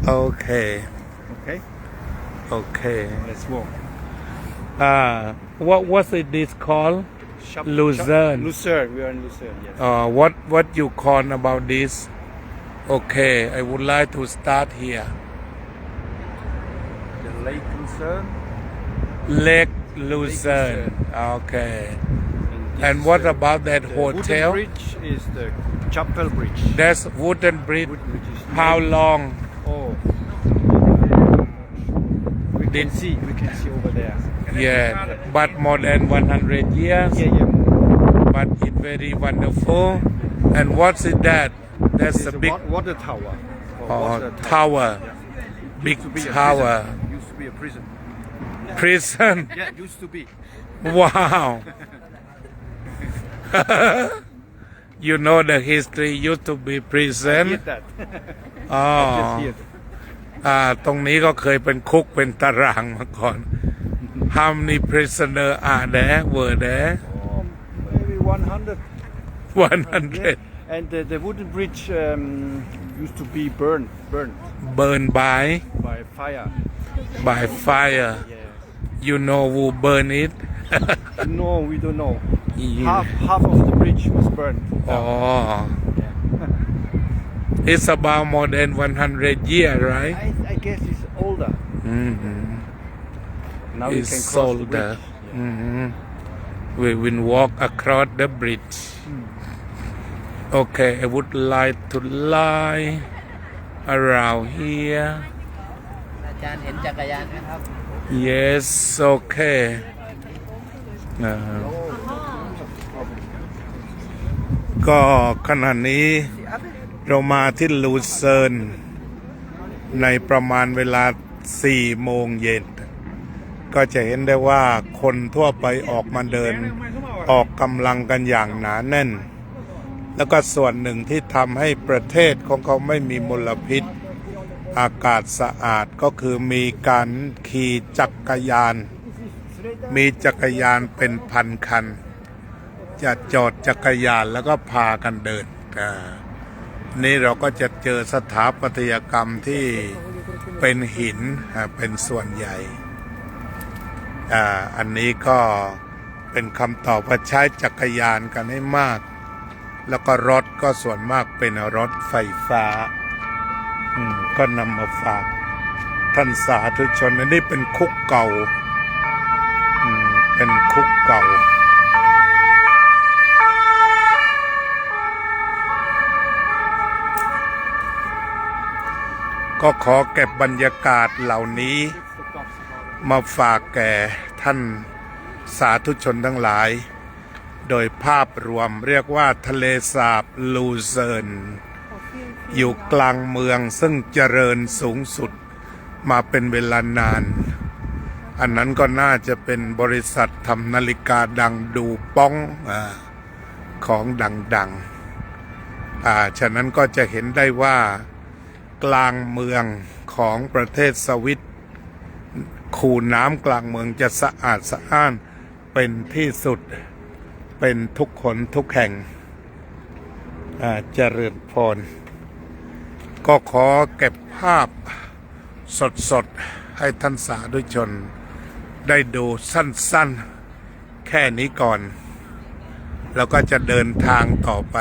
Okay. Okay, Okay. let's walk. What's it this called? Lucerne. Lucerne. We are in Lucerne. Yes. What you call about this? Okay, I would like to start here. The Lake Lucerne. Lake Lucerne. Okay. And what about that hotel? Wooden bridge is the Chapel Bridge. That's wooden bridge. Wooden bridge is How long? Oh. We can Did- see. We can see over there. Yeah, but more than 100 years. Yeah. But it's very wonderful. And what's it that? That's It's a a big water tower. Or tower. Big Used to be a tower. prison. Used to be a prison. Prison. Yeah, used to be. Wow. You know the history used to be prison. Hear that. อ๋อ Just hear that. ตรงนี้ก็เคยเป็นคุกเป็นตารางมาก่อน How many prisoner are there? Were there? Maybe 100. 100. And the wooden bridge used to be burned Burned by fire. fire. Yeah. You know who burned it? No, we don't know. You- Half of the bridge was burned. Oh. It's about more than 100 years, right? I guess it's older. Mm-hmm. Now we It's can cross the older. bridge. Mm-hmm. We will walk across the bridge. Okay, I would like to lie around here. อาจารย์เห็นจักรยานไหมครับ Yes, okay. ก็ขณะนี้เรามาที่ลูเซิร์นในประมาณเวลา 4 โมงเย็น ก็จะเห็นได้ว่าคนทั่วไปออกมาเดินออกกำลังกันอย่างหนาแน่น แล้วก็ส่วนหนึ่งที่ทำให้ประเทศของเขาไม่มีมลพิษ อากาศสะอาดก็คือมีการขี่จักรยาน มีจักรยานเป็นพันคัน จะจอดจักรยานแล้วก็พากันเดินนี่เราก็จะเจอสถาปัตยกรรมที่เป็นหินเป็นส่วนใหญ่อันนี้ก็เป็นคำตอบว่าใช้จักรยานกันให้มาก แล้วก็รถก็ส่วนมากเป็นรถไฟฟ้าก็นำมาฝากท่านสาธุชนอันนี้เป็นคุกเก่าเป็นคุกเก่าก็ขอเก็บบรรยากาศเหล่านี้มาฝากแก่ท่านสาธุชนทั้งหลาย โดยภาพรวมเรียกว่าทะเลสาบลูเซิร์นอยู่กลางเมืองซึ่งเจริญสูงสุดมาเป็นเวลานาน อันนั้นก็น่าจะเป็นบริษัททำนาฬิกาดังดูป้องของดังๆฉะนั้นก็จะเห็นได้ว่ากลางเมืองของประเทศสวิตคูน้ำกลางเมืองจะสะอาดสะอ้านเป็นที่สุดเป็นทุกคนทุกแห่งเจริญพรก็ขอเก็บภาพสดๆให้ท่านสาธุชนได้ดูสั้นๆแค่นี้ก่อนแล้วก็จะเดินทางต่อไป